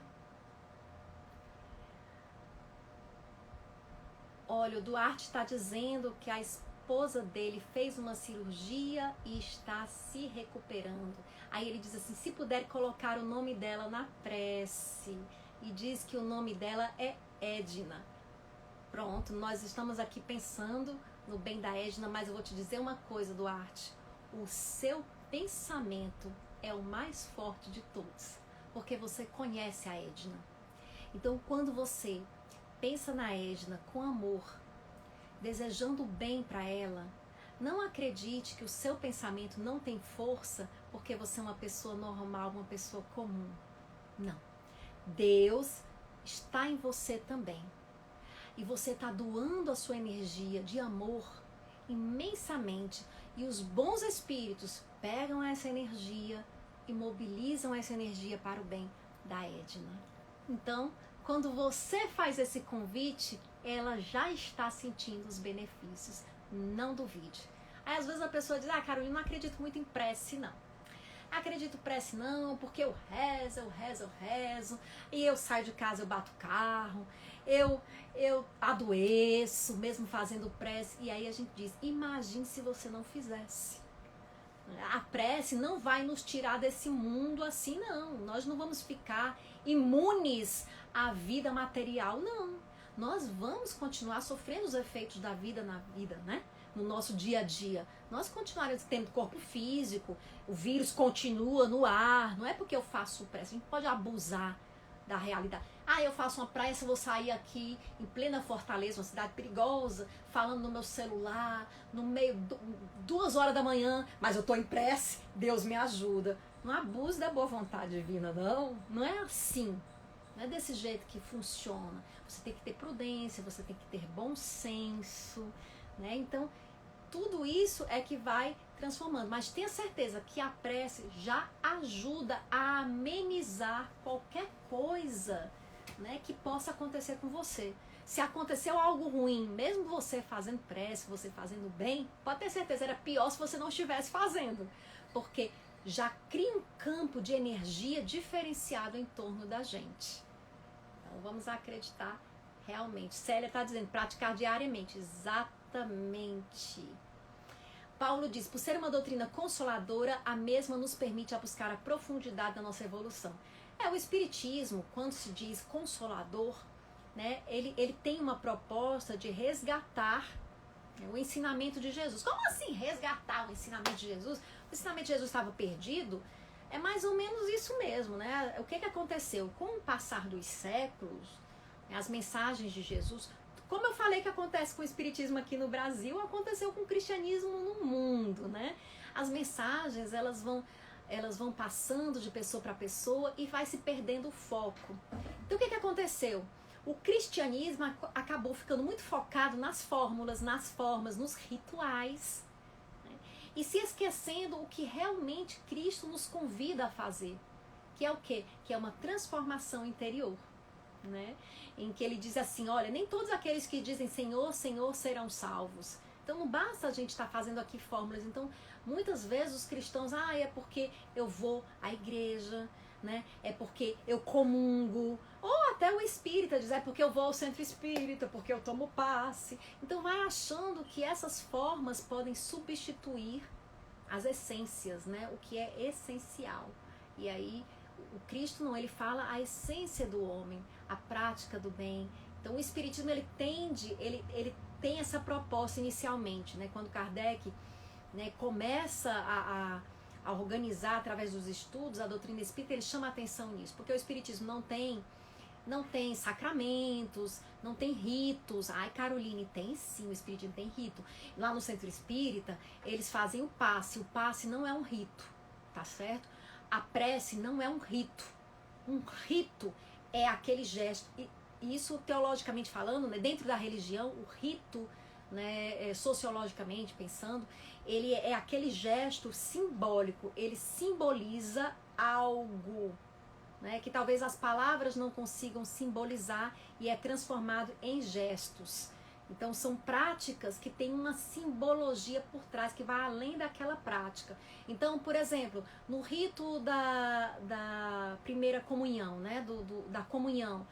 Olha, o Duarte está dizendo que a esposa dele fez uma cirurgia e está se recuperando. Aí ele diz assim, se puder colocar o nome dela na prece. E diz que o nome dela é Edna. Pronto, nós estamos aqui pensando no bem da Edna, mas eu vou te dizer uma coisa, Duarte. O seu pensamento é o mais forte de todos, porque você conhece a Edna. Então, quando você pensa na Edna com amor, desejando o bem para ela, não acredite que o seu pensamento não tem força porque você é uma pessoa normal, uma pessoa comum. Não. Deus está em você também. E você está doando a sua energia de amor imensamente. E os bons espíritos pegam essa energia e mobilizam essa energia para o bem da Edna. Então, quando você faz esse convite, ela já está sentindo os benefícios. Não duvide. Aí às vezes a pessoa diz, Carolina, não acredito muito em prece, não. Acredito prece não, porque eu rezo, e eu saio de casa, eu bato carro, eu adoeço, mesmo fazendo prece. E aí a gente diz, imagine se você não fizesse. A prece não vai nos tirar desse mundo assim, não. Nós não vamos ficar imunes à vida material, não. Nós vamos continuar sofrendo os efeitos da vida na vida, né? No nosso dia a dia. Nós continuaremos tendo corpo físico, o vírus continua no ar, não é porque eu faço prece, a gente pode abusar da realidade. Eu faço uma prece, eu vou sair aqui em plena Fortaleza, uma cidade perigosa, falando no meu celular, no meio, 2 horas da manhã, mas eu tô em prece, Deus me ajuda. Não abuse da boa vontade divina, não. Não é assim. Não é desse jeito que funciona. Você tem que ter prudência, você tem que ter bom senso, né? Então, tudo isso é que vai transformando. Mas tenha certeza que a prece já ajuda a amenizar qualquer coisa, né, que possa acontecer com você. Se aconteceu algo ruim, mesmo você fazendo prece, você fazendo bem, pode ter certeza, era pior se você não estivesse fazendo. Porque já cria um campo de energia diferenciado em torno da gente. Então vamos acreditar realmente. Célia está dizendo, praticar diariamente. Exatamente. Paulo diz, por ser uma doutrina consoladora, a mesma nos permite a buscar a profundidade da nossa evolução. O Espiritismo, quando se diz consolador, né, ele tem uma proposta de resgatar, né, o ensinamento de Jesus. Como assim resgatar o ensinamento de Jesus? O ensinamento de Jesus estava perdido? É mais ou menos isso mesmo, né? O que aconteceu? Com o passar dos séculos, as mensagens de Jesus, como eu falei que acontece com o Espiritismo aqui no Brasil, aconteceu com o cristianismo no mundo, né? As mensagens, elas vão passando de pessoa para pessoa e vai se perdendo o foco. Então o que aconteceu? O cristianismo acabou ficando muito focado nas fórmulas, nas formas, nos rituais, né? E se esquecendo o que realmente Cristo nos convida a fazer, que é o quê? Que é uma transformação interior, né? Em que ele diz assim, olha, nem todos aqueles que dizem Senhor, Senhor serão salvos. Então não basta a gente estar fazendo aqui fórmulas. Então muitas vezes os cristãos, é porque eu vou à igreja, né? É porque eu comungo. Ou até o espírita diz, é porque eu vou ao centro espírita, porque eu tomo passe. Então vai achando que essas formas podem substituir as essências, né? O que é essencial. E aí o Cristo não, ele fala a essência do homem, a prática do bem. Então o Espiritismo ele tem essa proposta inicialmente, né? Quando Kardec, né, começa a organizar através dos estudos a doutrina espírita, ele chama a atenção nisso, porque o Espiritismo não tem sacramentos, não tem ritos. Caroline, tem sim, o Espiritismo tem rito. Lá no Centro Espírita, eles fazem o passe não é um rito, tá certo? A prece não é um rito. Um rito é aquele gesto, e isso teologicamente falando, né, dentro da religião, o rito, né, sociologicamente pensando, ele é aquele gesto simbólico, ele simboliza algo, né, que talvez as palavras não consigam simbolizar e é transformado em gestos. Então são práticas que têm uma simbologia por trás, que vai além daquela prática. Então, por exemplo, no rito da primeira comunhão, né, da comunhão,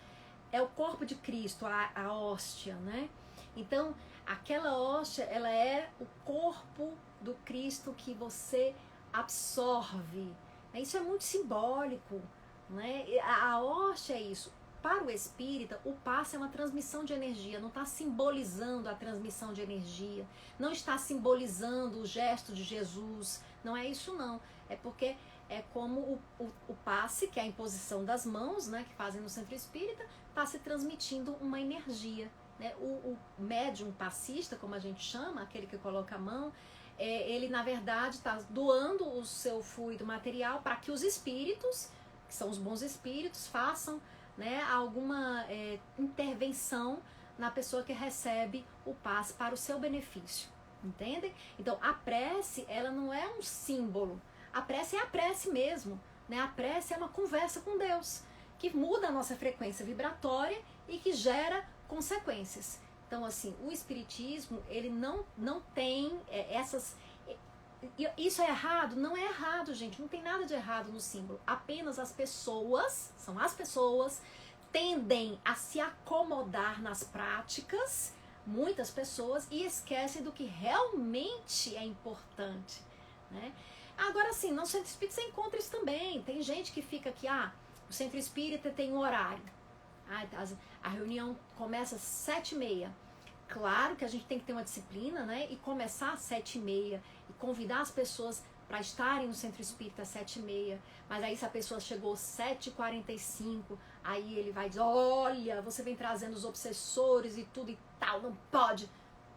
é o corpo de Cristo, a hóstia, né? Então, aquela hóstia, ela é o corpo do Cristo que você absorve. Isso é muito simbólico, né? A hóstia é isso. Para o espírita, o passe é uma transmissão de energia, não está simbolizando a transmissão de energia, não está simbolizando o gesto de Jesus, não é isso não. É porque é como o passe, que é a imposição das mãos, né, que fazem no centro espírita, está se transmitindo uma energia, né? O médium passista, como a gente chama, aquele que coloca a mão, ele na verdade está doando o seu fluido material para que os espíritos, que são os bons espíritos, façam, né, alguma intervenção na pessoa que recebe o passe para o seu benefício, Entendem? Então, a prece, ela não é um símbolo. A prece é a prece mesmo, né? A prece é uma conversa com Deus, que muda a nossa frequência vibratória e que gera consequências. Então, assim, o espiritismo, ele não tem essas... Isso é errado? Não é errado, gente. Não tem nada de errado no símbolo. Apenas as pessoas, são as pessoas, tendem a se acomodar nas práticas, muitas pessoas, e esquecem do que realmente é importante, né? Agora sim, no centro espírita você encontra isso também. Tem gente que fica aqui, o centro espírita tem um horário. A reunião começa às 7h30. Claro que a gente tem que ter uma disciplina, né? E começar às 7h30 e convidar as pessoas para estarem no centro espírita às 7h30. Mas aí se a pessoa chegou às 7h45, aí ele vai dizer, olha, você vem trazendo os obsessores e tudo e tal, não pode.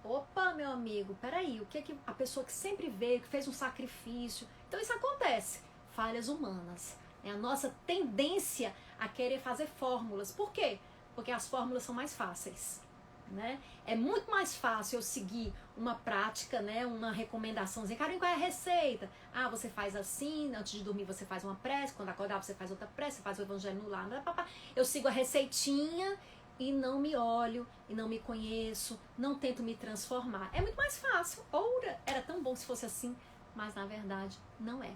Opa, meu amigo, peraí, o que é que a pessoa que sempre veio, que fez um sacrifício... Então isso acontece, falhas humanas. É a nossa tendência a querer fazer fórmulas. Por quê? Porque as fórmulas são mais fáceis, né? É muito mais fácil eu seguir uma prática, né? Uma recomendaçãozinha. Carolina, qual é a receita? Você faz assim, antes de dormir você faz uma prece, quando acordar você faz outra prece, você faz o evangelho no lar. Eu sigo a receitinha e não me olho, e não me conheço, não tento me transformar. É muito mais fácil. Ou era tão bom se fosse assim, mas na verdade não é.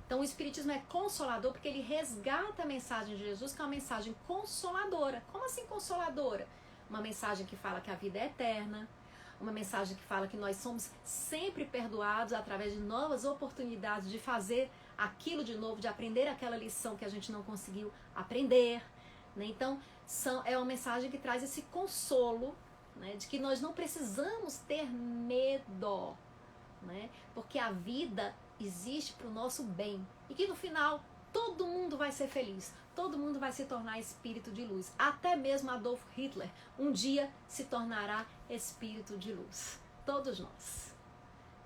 Então o espiritismo é consolador porque ele resgata a mensagem de Jesus, que é uma mensagem consoladora. Como assim consoladora? Uma mensagem que fala que a vida é eterna, uma mensagem que fala que nós somos sempre perdoados através de novas oportunidades de fazer aquilo de novo, de aprender aquela lição que a gente não conseguiu aprender, né? Então é uma mensagem que traz esse consolo, né, de que nós não precisamos ter medo, né, porque a vida existe para o nosso bem e que no final todo mundo vai ser feliz, todo mundo vai se tornar espírito de luz, até mesmo Adolf Hitler um dia se tornará espírito de luz, todos nós.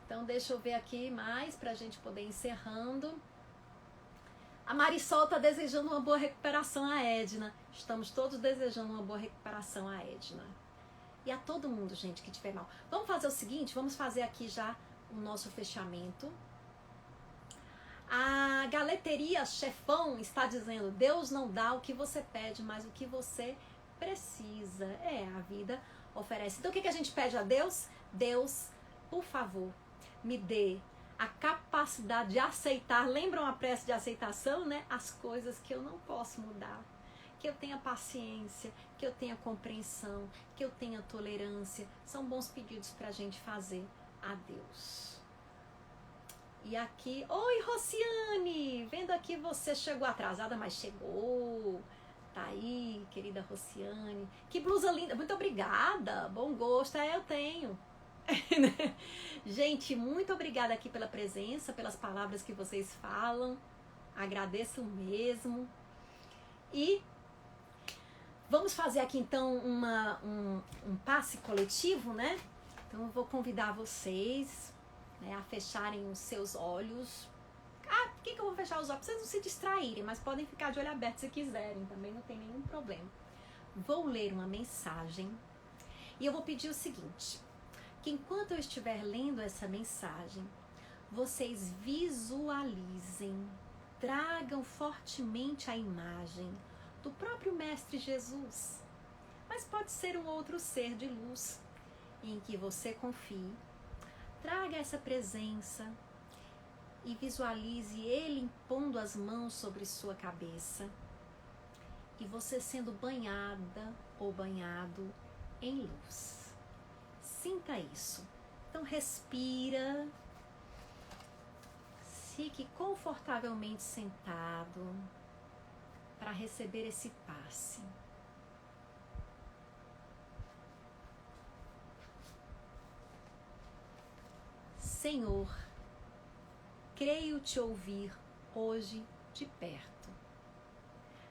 Então deixa eu ver aqui mais para a gente poder ir encerrando. A Marisol está desejando uma boa recuperação a Edna. Estamos todos desejando uma boa recuperação a Edna. E a todo mundo, gente, que tiver mal. Vamos fazer o seguinte, vamos fazer aqui já o nosso fechamento. A Galeteria Chefão está dizendo, Deus não dá o que você pede, mas o que você precisa. A vida oferece. Então o que a gente pede a Deus? Deus, por favor, me dê a capacidade de aceitar, lembram a prece de aceitação, né? As coisas que eu não posso mudar. Que eu tenha paciência, que eu tenha compreensão, que eu tenha tolerância. São bons pedidos para a gente fazer a Deus. E aqui, oi Rociane, vendo aqui você chegou atrasada, mas chegou. Tá aí, querida Rociane. Que blusa linda, muito obrigada, bom gosto, eu tenho. Gente, muito obrigada aqui pela presença, pelas palavras que vocês falam, agradeço mesmo. E vamos fazer aqui então um passe coletivo, né? Então eu vou convidar vocês, né, a fecharem os seus olhos. Por que eu vou fechar os olhos? Pra vocês não se distraírem, mas podem ficar de olho aberto se quiserem, também não tem nenhum problema. Vou ler uma mensagem e eu vou pedir o seguinte, que enquanto eu estiver lendo essa mensagem, vocês visualizem, tragam fortemente a imagem do próprio Mestre Jesus, mas pode ser um outro ser de luz em que você confie. Traga essa presença e visualize ele impondo as mãos sobre sua cabeça e você sendo banhada ou banhado em luz. Sinta isso. Então respira, fique confortavelmente sentado para receber esse passe. Senhor, creio te ouvir hoje de perto,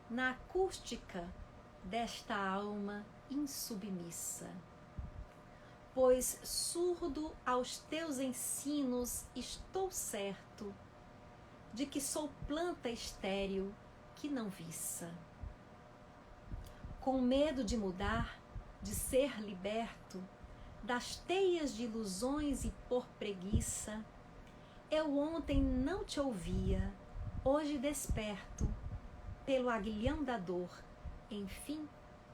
na acústica desta alma insubmissa, pois surdo aos teus ensinos estou certo de que sou planta estéril que não viça. Com medo de mudar, de ser liberto, das teias de ilusões e por preguiça. Eu ontem não te ouvia, hoje desperto, pelo aguilhão da dor, enfim,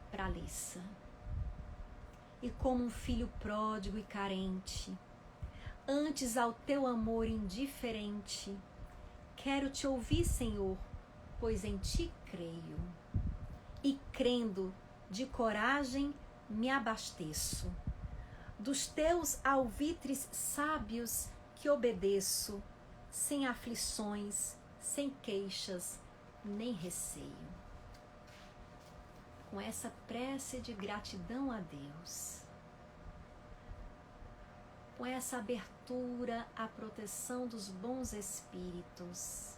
pra liça. E como um filho pródigo e carente, antes ao teu amor indiferente, quero te ouvir, Senhor, pois em ti creio. E crendo, de coragem me abasteço. Dos teus alvitres sábios que obedeço, sem aflições, sem queixas, nem receio. Com essa prece de gratidão a Deus, com essa abertura à proteção dos bons espíritos,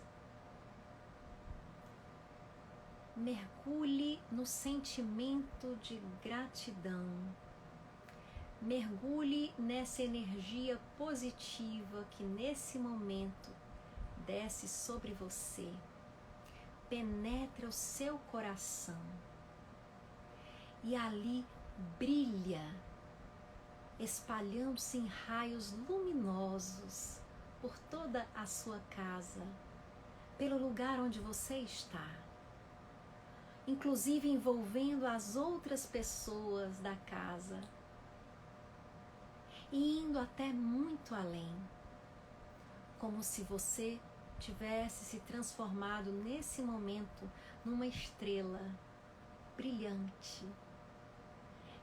mergulhe no sentimento de gratidão, mergulhe nessa energia positiva que nesse momento desce sobre você, penetra o seu coração e ali brilha, espalhando-se em raios luminosos por toda a sua casa, pelo lugar onde você está, inclusive envolvendo as outras pessoas da casa e indo até muito além, como se você tivesse se transformado nesse momento numa estrela brilhante,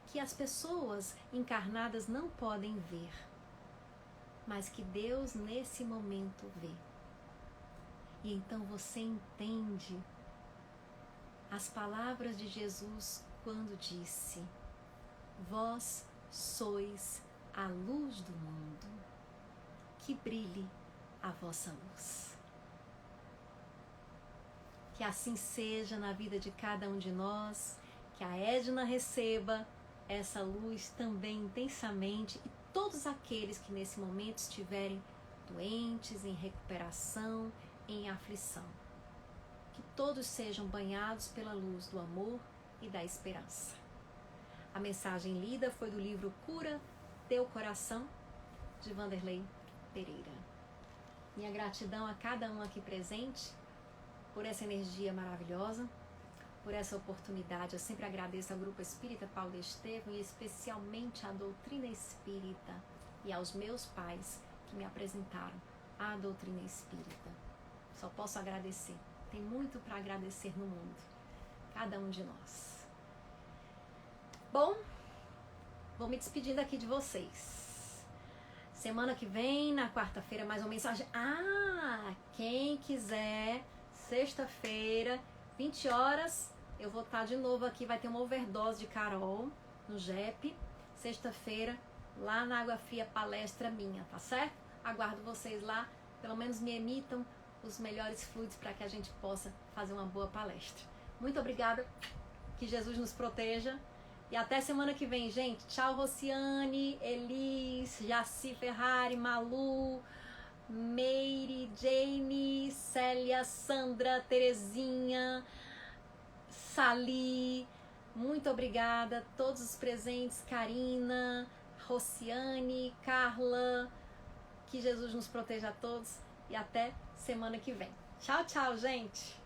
que as pessoas encarnadas não podem ver, mas que Deus nesse momento vê. E então você entende as palavras de Jesus quando disse: vós sois a luz do mundo, que brilhe a vossa luz. Que assim seja na vida de cada um de nós, que a Edna receba essa luz também intensamente e todos aqueles que nesse momento estiverem doentes, em recuperação, em aflição. Que todos sejam banhados pela luz do amor e da esperança. A mensagem lida foi do livro Cura Teu Coração, de Wanderley Pereira. Minha gratidão a cada um aqui presente por essa energia maravilhosa, por essa oportunidade. Eu sempre agradeço ao Grupo Espírita Paulo Estevam e especialmente à doutrina espírita e aos meus pais que me apresentaram a doutrina espírita. Só posso agradecer. Tem muito para agradecer no mundo, cada um de nós. Bom, vou me despedindo aqui de vocês. Semana que vem, na quarta-feira, mais uma mensagem. Quem quiser, sexta-feira, 20 horas, eu vou estar de novo aqui, vai ter uma overdose de Carol no JEP, sexta-feira, lá na Água Fria, palestra minha, tá certo? Aguardo vocês lá, pelo menos me emitam os melhores fluidos para que a gente possa fazer uma boa palestra. Muito obrigada, que Jesus nos proteja e até semana que vem, gente. Tchau, Rociane, Elis, Jaci Ferrari, Malu, Meire, Jane, Célia, Sandra, Terezinha, Sali, muito obrigada, todos os presentes, Karina, Rociane, Carla, que Jesus nos proteja a todos e até semana que vem. Tchau, tchau, gente!